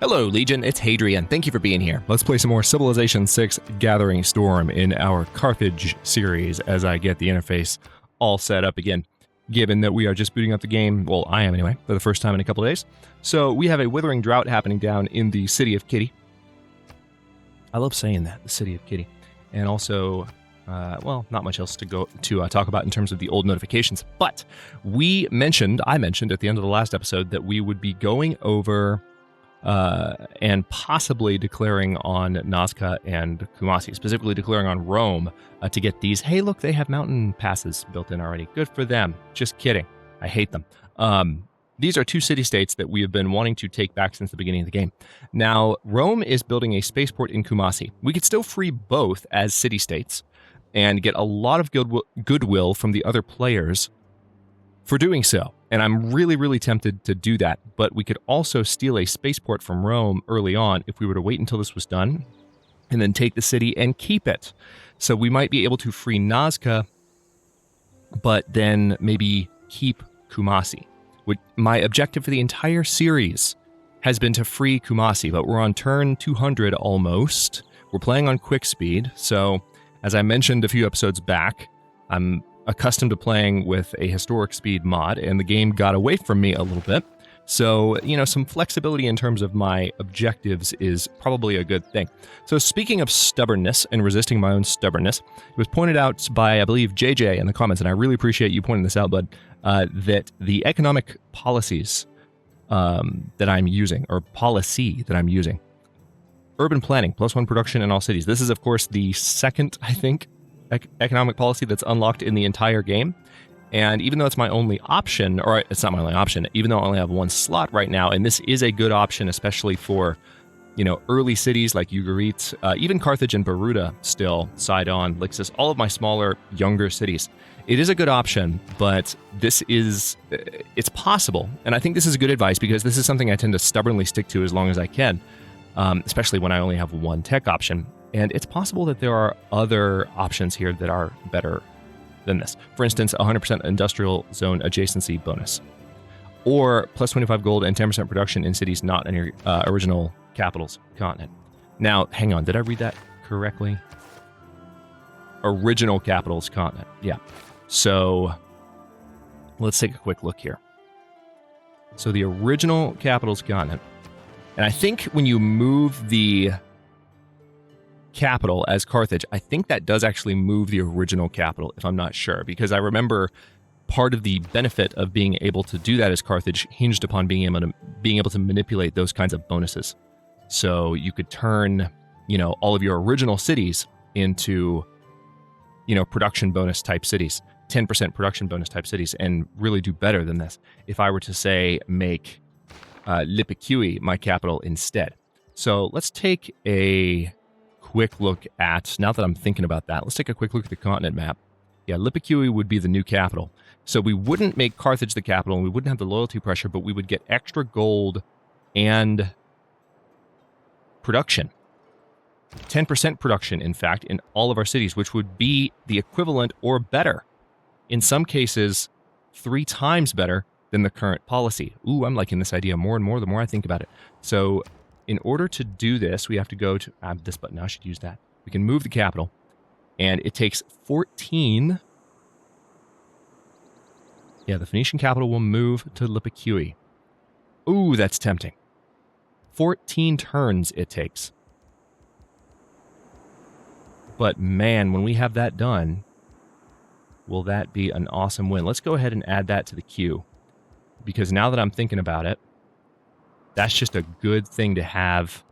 Hello, Legion. It's Hadrian. Thank you for being here. Let's play some more Civilization 6 Gathering Storm in our Carthage series as I get the interface all set up again. Given that we are just booting up the game, well, I am anyway, for the first time in a couple of days. So we have a withering drought happening down in the city of Kitty. I love saying that, the city of Kitty. And also, well, not much else to talk about in terms of the old notifications. But I mentioned at the end of the last episode that we would be going over and possibly declaring on Nazca and Kumasi, specifically declaring on Rome to get these. Hey, look, they have mountain passes built in already. Good for them. Just kidding. I hate them. These are two city-states that we have been wanting to take back since the beginning of the game. Now, Rome is building a spaceport in Kumasi. We could still free both as city-states and get a lot of goodwill from the other players for doing so. And I'm really, really tempted to do that. But we could also steal a spaceport from Rome early on if we were to wait until this was done and then take the city and keep it. So we might be able to free Nazca, but then maybe keep Kumasi. My objective for the entire series has been to free Kumasi, but we're on turn 200 almost. We're playing on quick speed. So as I mentioned a few episodes back, I'm accustomed to playing with a historic speed mod, and the game got away from me a little bit. So, some flexibility in terms of my objectives is probably a good thing. So speaking of stubbornness and resisting my own stubbornness, it was pointed out by, I believe, JJ in the comments, and I really appreciate you pointing this out, bud, that the economic policies that I'm using, or policy that I'm using, urban planning, +1 production in all cities. This is, of course, the second, I think, economic policy that's unlocked in the entire game. And even though it's my only option, or it's not my only option, even though I only have one slot right now, and this is a good option, especially for, early cities like Ugarit, even Carthage and Baruta still, Sidon, Lixus, all of my smaller, younger cities. It is a good option, but it's possible. And I think this is good advice because this is something I tend to stubbornly stick to as long as I can, especially when I only have one tech option. And it's possible that there are other options here that are better than this. For instance, 100% industrial zone adjacency bonus. Or plus 25 gold and 10% production in cities not in your original capital's continent. Now, hang on, did I read that correctly? Original capital's continent, yeah. So, let's take a quick look here. So the original capital's continent. And I think when you move the capital as Carthage, I think that does actually move the original capital, if I'm not sure, because I remember part of the benefit of being able to do that as Carthage hinged upon being able to manipulate those kinds of bonuses. So you could turn, all of your original cities into, production bonus type cities, 10% production bonus type cities, and really do better than this. If I were to say make Lipikui my capital instead. So let's take a quick look at, now that I'm thinking about that, let's take a quick look at the continent map. Yeah, Lipikui would be the new capital. So we wouldn't make Carthage the capital, and we wouldn't have the loyalty pressure, but we would get extra gold and production. 10% production, in fact, in all of our cities, which would be the equivalent or better. In some cases, 3 times better than the current policy. Ooh, I'm liking this idea more and more the more I think about it. So in order to do this, we have to go to this button. I should use that. We can move the capital, and it takes 14. Yeah, the Phoenician capital will move to Lipikui. Ooh, that's tempting. 14 turns it takes. But man, when we have that done, will that be an awesome win? Let's go ahead and add that to the queue, because now that I'm thinking about it, that's just a good thing to have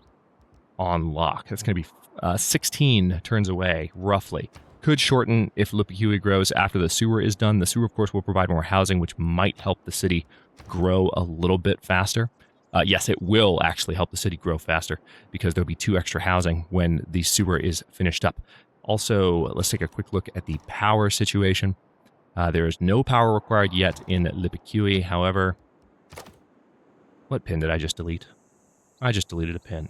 on lock. That's going to be 16 turns away, roughly. Could shorten if Lipikui grows after the sewer is done. The sewer, of course, will provide more housing, which might help the city grow a little bit faster. Yes, it will actually help the city grow faster because there'll be 2 extra housing when the sewer is finished up. Also, let's take a quick look at the power situation. There is no power required yet in Lipikui. However, what pin did I just delete? I just deleted a pin.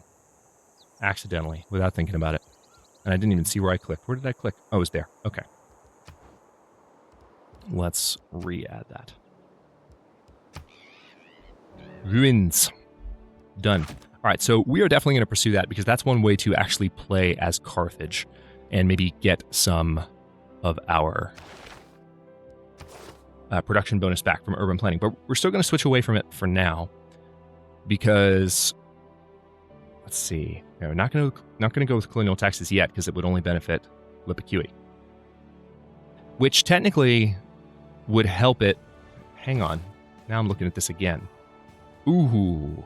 Accidentally, without thinking about it. And I didn't even see where I clicked. Where did I click? Oh, it was there. Okay. Let's re-add that. Ruins. Done. All right, so we are definitely going to pursue that because that's one way to actually play as Carthage and maybe get some of our production bonus back from urban planning. But we're still going to switch away from it for now because, let's see, we're not going to go with colonial taxes yet because it would only benefit Lipiqui, which technically would help it. Hang on, now I'm looking at this again. Ooh,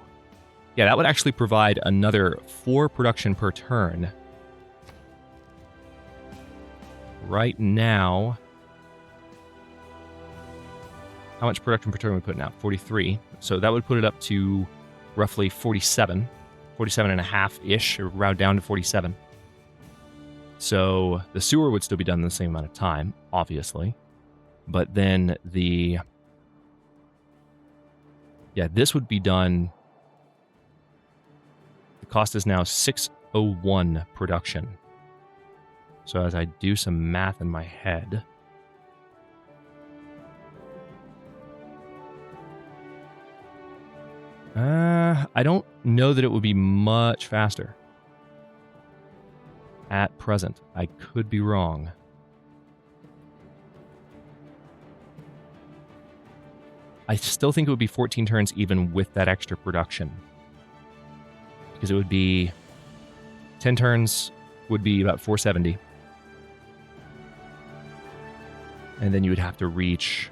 yeah, that would actually provide another 4 production per turn. Right now, how much production per turn are we putting out? 43. So that would put it up to roughly 47 and a half-ish, or round down to 47. So the sewer would still be done in the same amount of time, obviously. But then this would be done. The cost is now 601 production. So as I do some math in my head, I don't know that it would be much faster at present. I could be wrong. I still think it would be 14 turns even with that extra production. Because it would be 10 turns would be about 470. And then you would have to reach...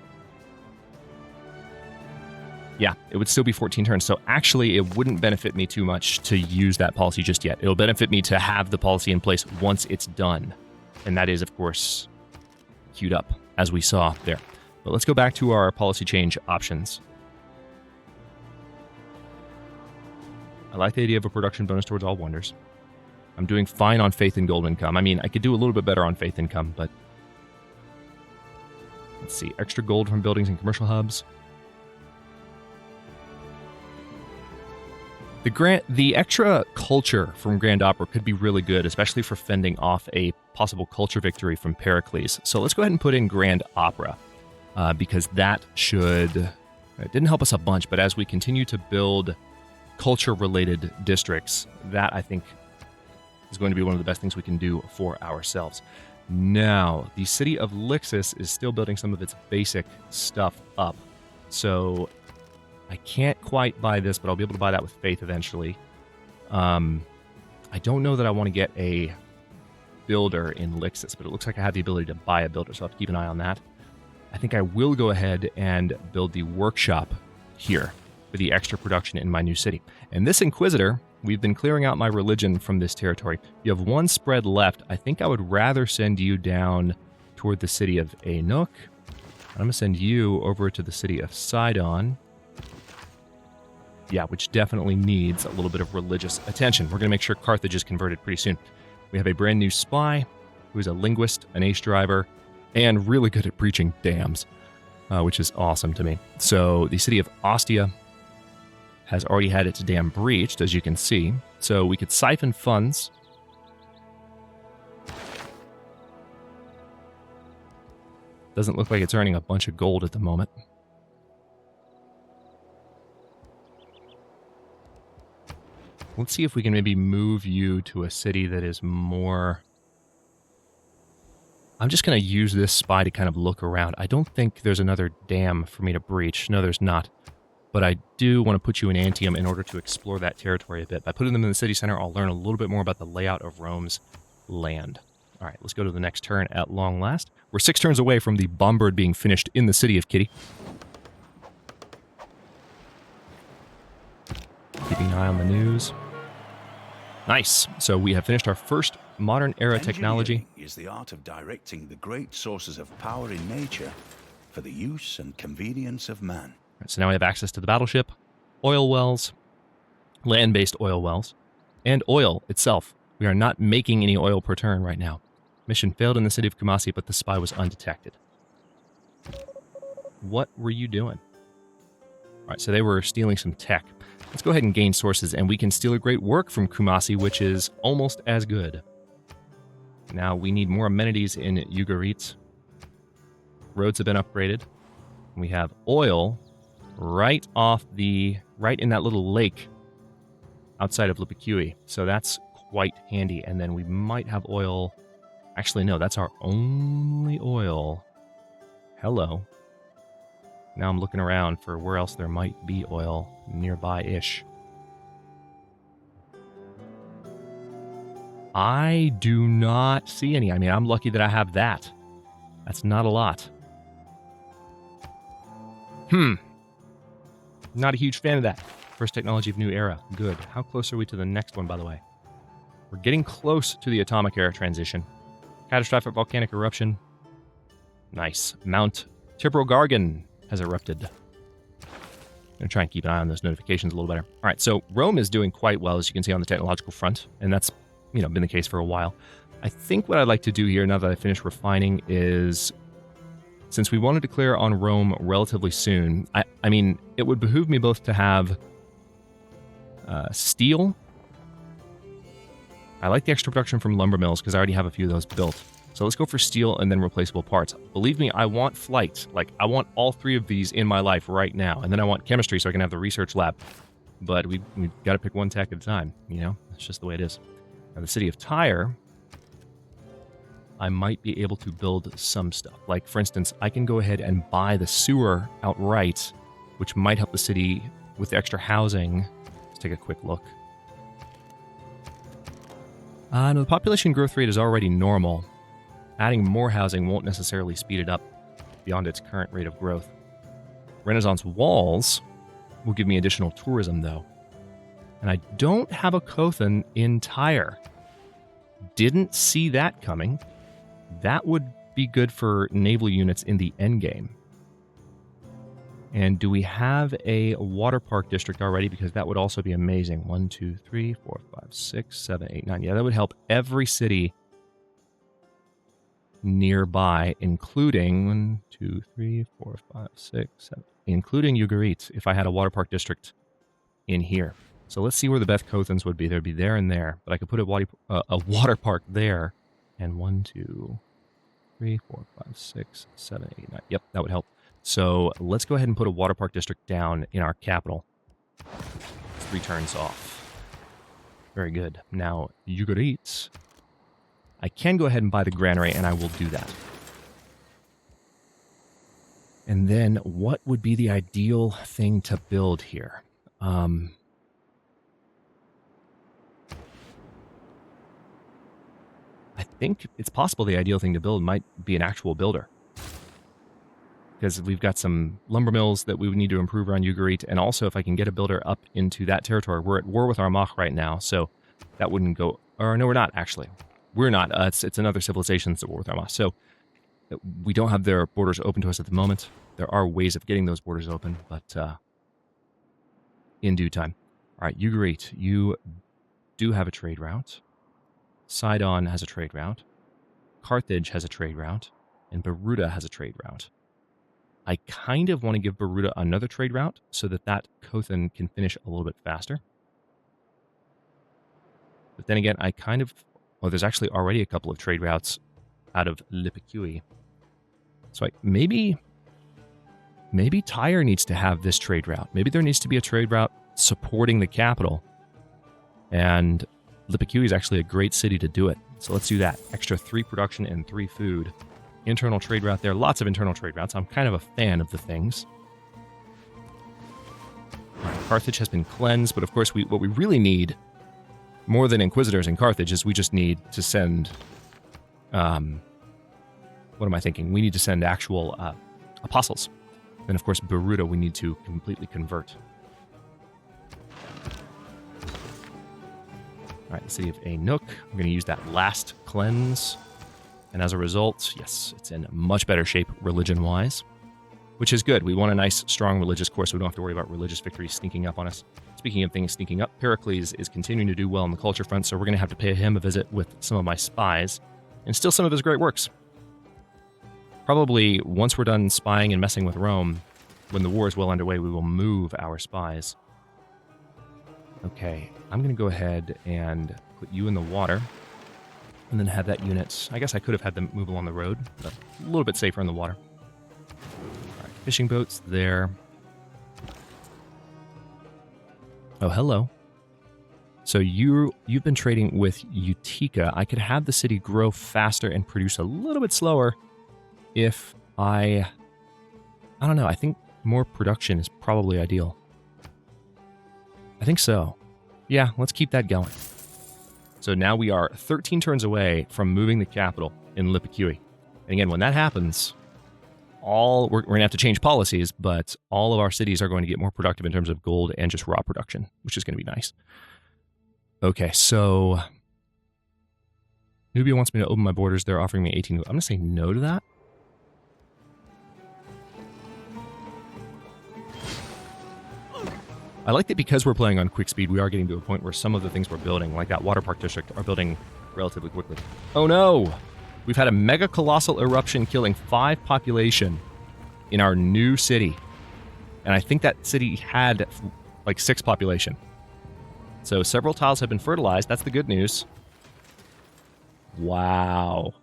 Yeah, it would still be 14 turns. So actually, it wouldn't benefit me too much to use that policy just yet. It'll benefit me to have the policy in place once it's done. And that is, of course, queued up, as we saw there. But let's go back to our policy change options. I like the idea of a production bonus towards all wonders. I'm doing fine on faith and gold income. I mean, I could do a little bit better on faith income, but... Let's see, extra gold from buildings and commercial hubs. The extra culture from Grand Opera could be really good, especially for fending off a possible culture victory from Pericles. So let's go ahead and put in Grand Opera, because that should... It didn't help us a bunch, but as we continue to build culture-related districts, that, I think, is going to be one of the best things we can do for ourselves. Now, the city of Lixus is still building some of its basic stuff up. So... I can't quite buy this, but I'll be able to buy that with faith eventually. I don't know that I want to get a builder in Lixus, but it looks like I have the ability to buy a builder, so I'll have to keep an eye on that. I think I will go ahead and build the workshop here for the extra production in my new city. And this Inquisitor, we've been clearing out my religion from this territory. You have 1 spread left. I think I would rather send you down toward the city of Enoch. I'm going to send you over to the city of Sidon. Yeah, which definitely needs a little bit of religious attention. We're going to make sure Carthage is converted pretty soon. We have a brand new spy who's a linguist, an ace driver, and really good at preaching dams, which is awesome to me. So the city of Ostia has already had its dam breached, as you can see. So we could siphon funds. Doesn't look like it's earning a bunch of gold at the moment. Let's see if we can maybe move you to a city that is more... I'm just going to use this spy to kind of look around. I don't think there's another dam for me to breach. No, there's not. But I do want to put you in Antium in order to explore that territory a bit. By putting them in the city center, I'll learn a little bit more about the layout of Rome's land. All right, let's go to the next turn at long last. We're 6 turns away from the bombard being finished in the city of Kitty. Keeping an eye on the news. Nice. So we have finished our first modern era technology. Is the art of directing the great sources of power in nature for the use and convenience of man. Right, so now we have access to the battleship, oil wells, land-based oil wells, and oil itself. We are not making any oil per turn right now. Mission failed in the city of Kumasi, but the spy was undetected. What were you doing? All right, so they were stealing some tech. Let's go ahead and gain sources, and we can steal a great work from Kumasi, which is almost as good. Now, we need more amenities in Ugarit. Roads have been upgraded. We have oil right in that little lake outside of Lipicui. So that's quite handy. And then we might have oil. Actually, no, that's our only oil. Hello. Now I'm looking around for where else there might be oil nearby-ish. I do not see any. I mean, I'm lucky that I have that. That's not a lot. Not a huge fan of that. First technology of new era. Good. How close are we to the next one, by the way? We're getting close to the atomic era transition. Catastrophic volcanic eruption. Nice. Mount Tibrogargan has erupted. I'm going to try and keep an eye on those notifications a little better. All right, so Rome is doing quite well, as you can see on the technological front, and that's been the case for a while. I think what I'd like to do here, now that I finish refining, is, since we want to declare on Rome relatively soon, I mean, it would behoove me both to have steel. I like the extra production from lumber mills because I already have a few of those built. So let's go for steel and then replaceable parts. Believe me, I want flight. Like, I want all three of these in my life right now. And then I want chemistry so I can have the research lab. But we've got to pick one tech at a time, That's just the way it is. Now, the city of Tyre, I might be able to build some stuff. Like, for instance, I can go ahead and buy the sewer outright, which might help the city with the extra housing. Let's take a quick look. No, the population growth rate is already normal. Adding more housing won't necessarily speed it up beyond its current rate of growth. Renaissance walls will give me additional tourism, though. And I don't have a Kothan in Tyre. Didn't see that coming. That would be good for naval units in the endgame. And do we have a water park district already? Because that would also be amazing. 1, 2, 3, 4, 5, 6, 7, 8, 9. Yeah, that would help every city nearby, including 1, 2, 3, 4, 5, 6, 7, including Ugarit, if I had a water park district in here. So let's see where the Beth Kothans would be. There'd be there and there, but I could put a water park there. And 1, 2, 3, 4, 5, 6, 7, 8, 9. Yep, that would help. So let's go ahead and put a water park district down in our capital. 3 turns off. Very good. Now, Ugarit. I can go ahead and buy the granary, and I will do that. And then, what would be the ideal thing to build here? I think it's possible the ideal thing to build might be an actual builder. Because we've got some lumber mills that we would need to improve around Ugarit, and also if I can get a builder up into that territory. We're at war with Armagh right now, so that wouldn't go... Or no, we're not, actually. We're not. It's another civilization that's at war with Armagh. So we don't have their borders open to us at the moment. There are ways of getting those borders open, but in due time. All right, Ugarit, you do have a trade route. Sidon has a trade route. Carthage has a trade route. And Beruta has a trade route. I kind of want to give Beruta another trade route so that Kothan can finish a little bit faster. But then again, I kind of... Well, there's actually already a couple of trade routes out of Lipicui. So maybe Tyre needs to have this trade route. Maybe there needs to be a trade route supporting the capital. And Lipicui is actually a great city to do it. So let's do that. Extra 3 production and 3 food. Internal trade route there. Lots of internal trade routes. I'm kind of a fan of the things. All right, Carthage has been cleansed, but of course what we really need, more than Inquisitors in Carthage, is we just need to send... what am I thinking? We need to send actual apostles. Then, of course, Beruta we need to completely convert. All right, the city of Anouk. I'm going to use that last cleanse. And as a result, yes, it's in much better shape religion-wise, which is good. We want a nice, strong religious core, so we don't have to worry about religious victories sneaking up on us. Speaking of things sneaking up, Pericles is continuing to do well on the culture front, so we're going to have to pay him a visit with some of my spies and steal some of his great works. Probably once we're done spying and messing with Rome, when the war is well underway, we will move our spies. Okay, I'm going to go ahead and put you in the water and then have that unit... I guess I could have had them move along the road, but a little bit safer in the water. All right, fishing boats there. Oh, hello. So you've been trading with Utica. I could have the city grow faster and produce a little bit slower if I don't know. I think more production is probably ideal. I think so. Yeah, let's keep that going. So now we are 13 turns away from moving the capital in Lipikui. And again, when that happens, we're going to have to change policies, but all of our cities are going to get more productive in terms of gold and just raw production, which is going to be nice. Okay, so Nubia wants me to open my borders. They're offering me 18. I'm going to say no to that. I like that because we're playing on quick speed, we are getting to a point where some of the things we're building, like that water park district, are building relatively quickly. Oh no! We've had a mega colossal eruption killing 5 population in our new city. And I think that city had like 6 population. So several tiles have been fertilized. That's the good news. Wow.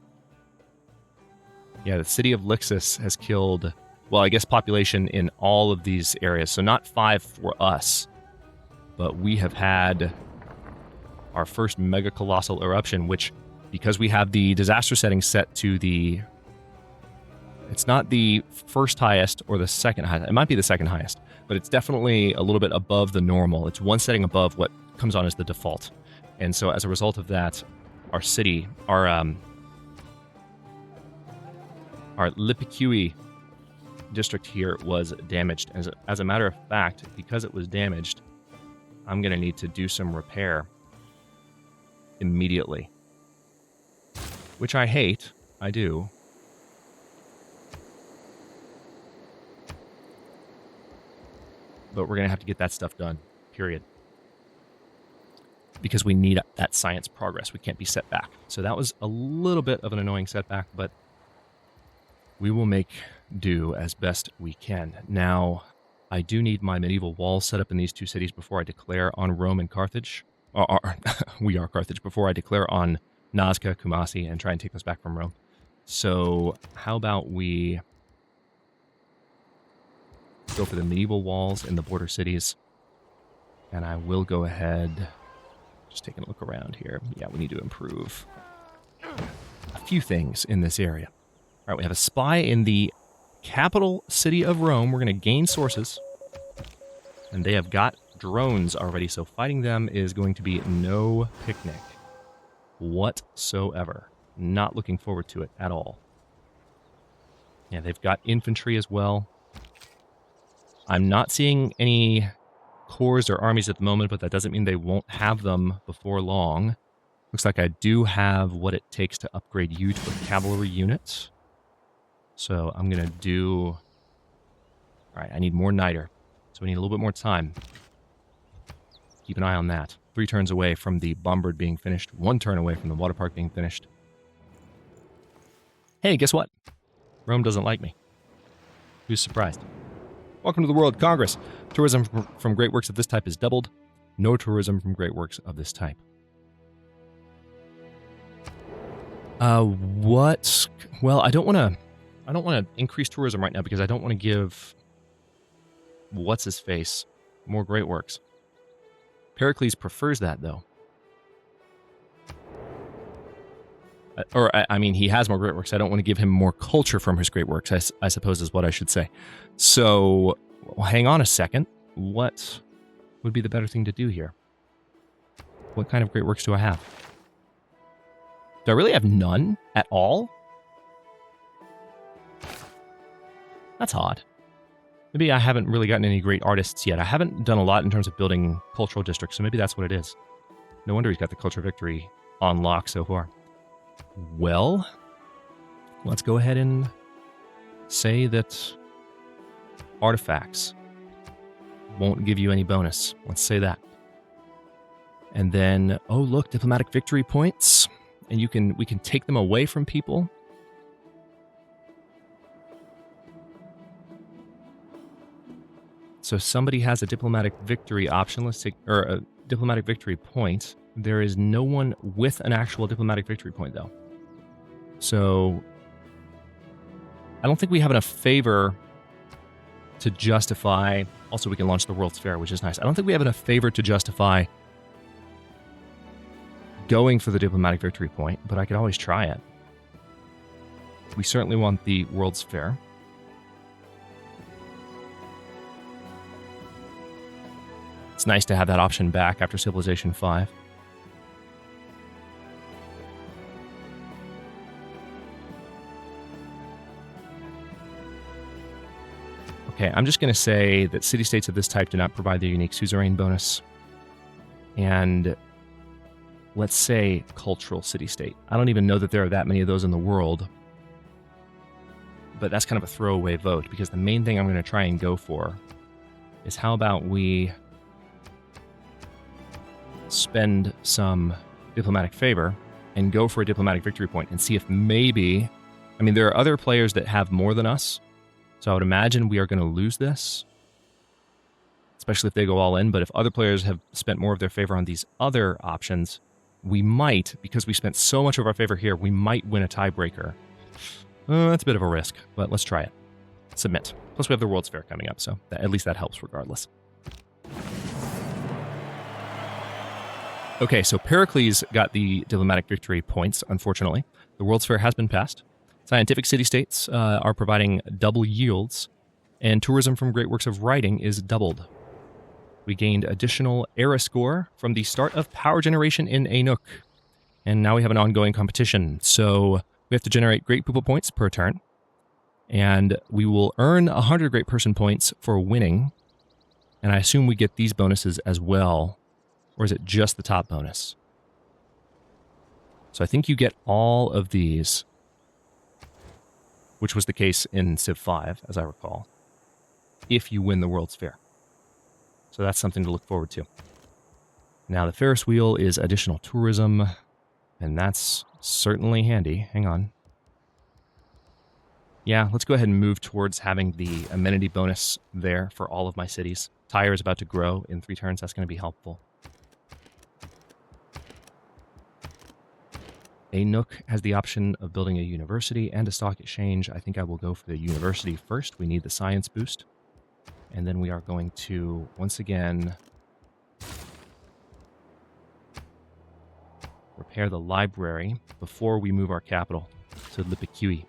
Yeah, the city of Lixus has killed, well, I guess population in all of these areas. So not 5 for us, but we have had our first mega colossal eruption, which, because we have the disaster setting set to it's not the first highest or the second highest. It might be the second highest, but it's definitely a little bit above the normal. It's one setting above what comes on as the default. And so as a result of that, our city, our Lipikui district here was damaged. As a matter of fact, because it was damaged, I'm going to need to do some repair immediately. Which I hate. I do. But we're going to have to get that stuff done. Period. Because we need that science progress. We can't be set back. So that was a little bit of an annoying setback, but we will make do as best we can. Now, I do need my medieval walls set up in these 2 cities before I declare on Rome and Carthage. We are Carthage. Before I declare on Nazca, Kumasi, and try and take this back from Rome. So how about we go for the medieval walls in the border cities. And I will go ahead, just taking a look around here. Yeah, we need to improve a few things in this area. All right, we have a spy in the capital city of Rome. We're going to gain sources. And they have got drones already, so fighting them is going to be no picnic whatsoever. Not looking forward to it at all. Yeah, they've got infantry as well. I'm not seeing any corps or armies at the moment, but that doesn't mean they won't have them before long. Looks like I do have what it takes to upgrade you to a cavalry unit. So I'm going to do... All right, I need more niter. So we need a little bit more time. Keep an eye on that. 3 turns away from the bombard being finished. 1 turn away from the water park being finished. Hey, guess what? Rome doesn't like me. Who's surprised? Welcome to the World Congress. Tourism from great works of this type is doubled. No tourism from great works of this type. What? Well, I don't want to increase tourism right now because I don't want to give what's his face more great works. Pericles prefers that though. I mean, he has more great works. I don't want to give him more culture from his great works, I suppose is what I should say. So, well, hang on a second. What would be the better thing to do here? What kind of great works do I have? Do I really have none at all? That's odd. Maybe I haven't really gotten any great artists yet. I haven't done a lot in terms of building cultural districts, so maybe that's what it is. No wonder he's got the culture victory on lock so far. Well, let's go ahead and say that artifacts won't give you any bonus. Let's say that. And then, oh look, diplomatic victory points. And we can take them away from people. So somebody has a diplomatic victory option, let's take, or a diplomatic victory point. There is no one with an actual diplomatic victory point, though. So I don't think we have enough favor to justify... Also, we can launch the World's Fair, which is nice. I don't think we have enough favor to justify going for the diplomatic victory point, but I could always try it. We certainly want the World's Fair. It's nice to have that option back after Civilization 5. Okay, I'm just going to say that city-states of this type do not provide the unique suzerain bonus. And let's say cultural city-state. I don't even know that there are that many of those in the world. But that's kind of a throwaway vote, because the main thing I'm going to try and go for is how about we spend some diplomatic favor and go for a diplomatic victory point and see if maybe... I mean, there are other players that have more than us. So I would imagine we are going to lose this, especially if they go all in. But if other players have spent more of their favor on these other options, we might, because we spent so much of our favor here, we might win a tiebreaker. That's a bit of a risk, but let's try it. Submit. Plus we have the World's Fair coming up, so at least that helps regardless. Okay, so Pericles got the diplomatic victory points, unfortunately. The World's Fair has been passed. Scientific city-states are providing double yields, and tourism from great works of writing is doubled. We gained additional era score from the start of power generation in Anuk, and now we have an ongoing competition. So we have to generate great people points per turn, and we will earn 100 great person points for winning, and I assume we get these bonuses as well, or is it just the top bonus? So I think you get all of these, which was the case in Civ 5, as I recall, if you win the World's Fair. So that's something to look forward to. Now, the Ferris wheel is additional tourism, and that's certainly handy. Hang on. Yeah, let's go ahead and move towards having the amenity bonus there for all of my cities. Tyre is about to grow in 3 turns. That's going to be helpful. Anuk has the option of building a university and a stock exchange. I think I will go for the university first. We need the science boost. And then we are going to, once again, repair the library before we move our capital to Lipiqui.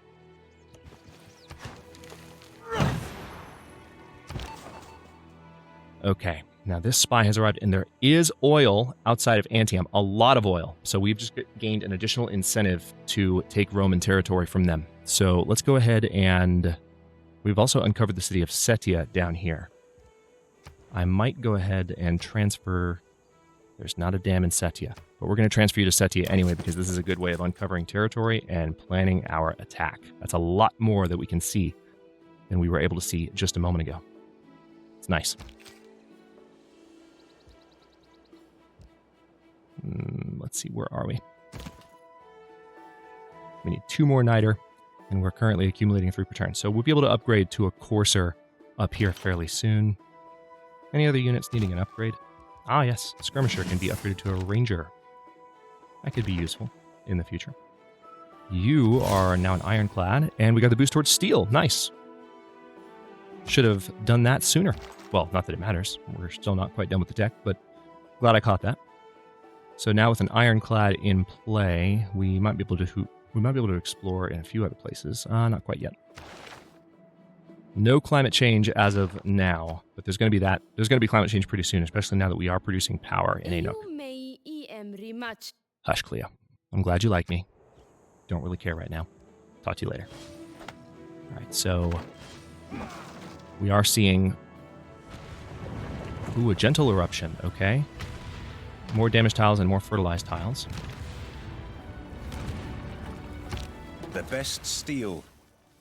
Okay. Now, this spy has arrived, and there is oil outside of Antium, a lot of oil. So we've just gained an additional incentive to take Roman territory from them. So let's go ahead and... We've also uncovered the city of Setia down here. I might go ahead and transfer... There's not a dam in Setia, but we're going to transfer you to Setia anyway, because this is a good way of uncovering territory and planning our attack. That's a lot more that we can see than we were able to see just a moment ago. It's nice. Let's see, where are we? We need 2 more Niter, and we're currently accumulating 3 per turn. So we'll be able to upgrade to a Courser up here fairly soon. Any other units needing an upgrade? Ah, yes, Skirmisher can be upgraded to a Ranger. That could be useful in the future. You are now an Ironclad, and we got the boost towards Steel. Nice. Should have done that sooner. Well, not that it matters. We're still not quite done with the deck, but glad I caught that. So now with an Ironclad in play, we might be able to explore in a few other places. Not quite yet. No climate change as of now, but there's going to be that. There's going to be climate change pretty soon, especially now that we are producing power in Anuk. Hush, Cleo. I'm glad you like me. Don't really care right now. Talk to you later. All right, so we are seeing a gentle eruption. Okay. More damaged tiles and more fertilized tiles. The best steel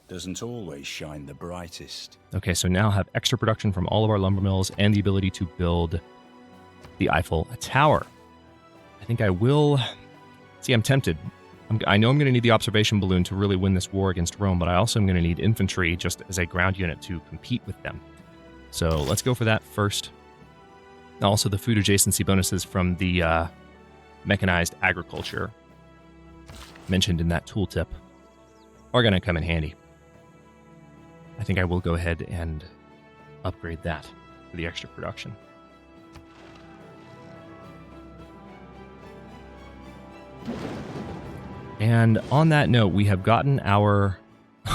doesn't always shine the brightest. Okay, so now have extra production from all of our lumber mills and the ability to build the Eiffel Tower. I think I will... See, I'm tempted. I know I'm going to need the observation balloon to really win this war against Rome, but I also am going to need infantry just as a ground unit to compete with them. So let's go for that first. Also, the food adjacency bonuses from the mechanized agriculture mentioned in that tooltip are going to come in handy. I think I will go ahead and upgrade that for the extra production. And on that note, we have gotten our...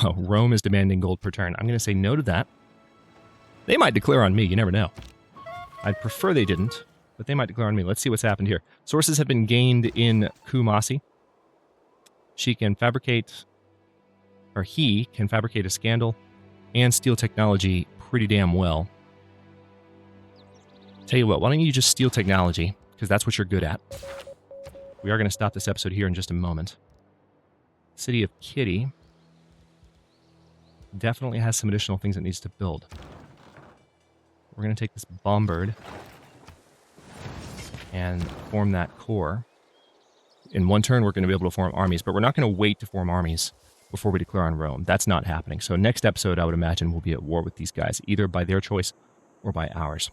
Oh, Rome is demanding gold per turn. I'm going to say no to that. They might declare on me, you never know. I'd prefer they didn't, but they might declare on me. Let's see what's happened here. Sources have been gained in Kumasi. She can fabricate, or he can fabricate a scandal and steal technology pretty damn well. Tell you what, why don't you just steal technology, because that's what you're good at. We are going to stop this episode here in just a moment. City of Kitty definitely has some additional things it needs to build. We're going to take this bombard and form that core. In one turn, we're going to be able to form armies, but we're not going to wait to form armies before we declare on Rome. That's not happening. So next episode, I would imagine, we'll be at war with these guys, either by their choice or by ours.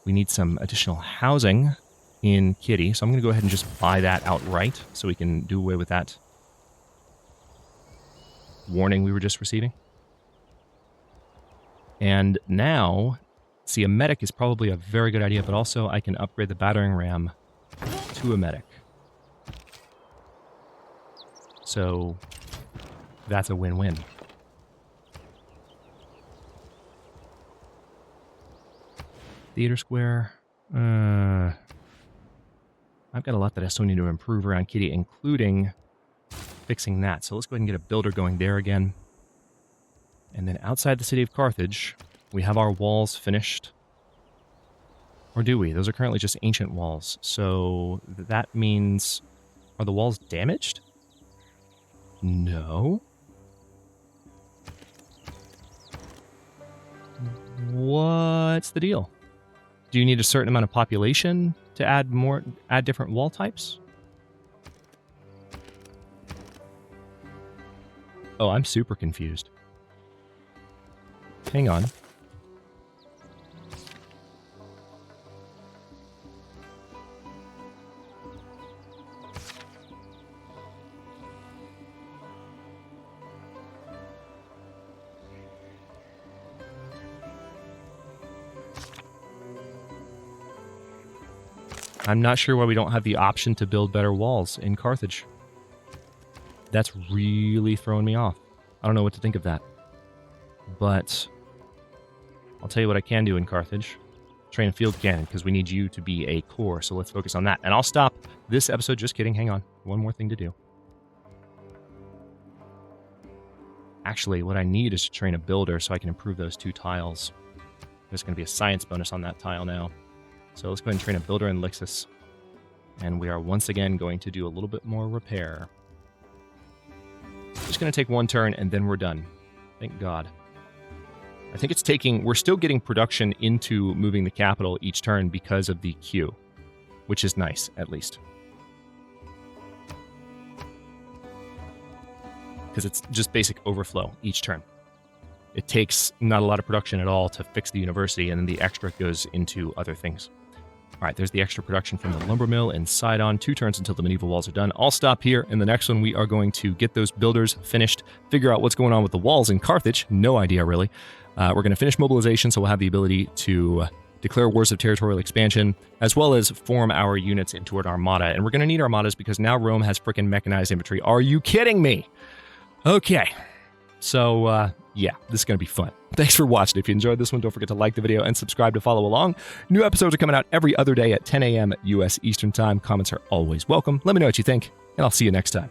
We need some additional housing in Kitty, so I'm going to go ahead and just buy that outright so we can do away with that warning we were just receiving. And now, see, a medic is probably a very good idea, but also I can upgrade the battering ram to a medic. So that's a win-win. Theater Square. I've got a lot that I still need to improve around Kitty, including fixing that. So let's go ahead and get a builder going there again. And then outside the city of Carthage, we have our walls finished. Or do we? Those are currently just ancient walls. So that means... Are the walls damaged? No. What's the deal? Do you need a certain amount of population to add different wall types? Oh, I'm super confused. Hang on. I'm not sure why we don't have the option to build better walls in Carthage. That's really throwing me off. I don't know what to think of that. But I'll tell you what I can do in Carthage. Train a field cannon, because we need you to be a core, so let's focus on that. And I'll stop this episode. Just kidding. Hang on. One more thing to do. Actually, what I need is to train a builder so I can improve those 2 tiles. There's going to be a science bonus on that tile now. So let's go ahead and train a builder in Lixus. And we are once again going to do a little bit more repair. Just going to take 1 turn and then we're done. Thank God. I think it's taking... We're still getting production into moving the capital each turn because of the queue. Which is nice, at least. Because it's just basic overflow each turn. It takes not a lot of production at all to fix the university, and then the extra goes into other things. All right, there's the extra production from the lumber mill and Sidon. 2 turns until the medieval walls are done. I'll stop here. In the next one, we are going to get those builders finished, figure out what's going on with the walls in Carthage. No idea, really. We're going to finish mobilization, so we'll have the ability to declare wars of territorial expansion, as well as form our units into an armada. And we're going to need armadas because now Rome has frickin' mechanized infantry. Are you kidding me? Okay. So, yeah, this is going to be fun. Thanks for watching. If you enjoyed this one, don't forget to like the video and subscribe to follow along. New episodes are coming out every other day at 10 a.m. U.S. Eastern Time. Comments are always welcome. Let me know what you think, and I'll see you next time.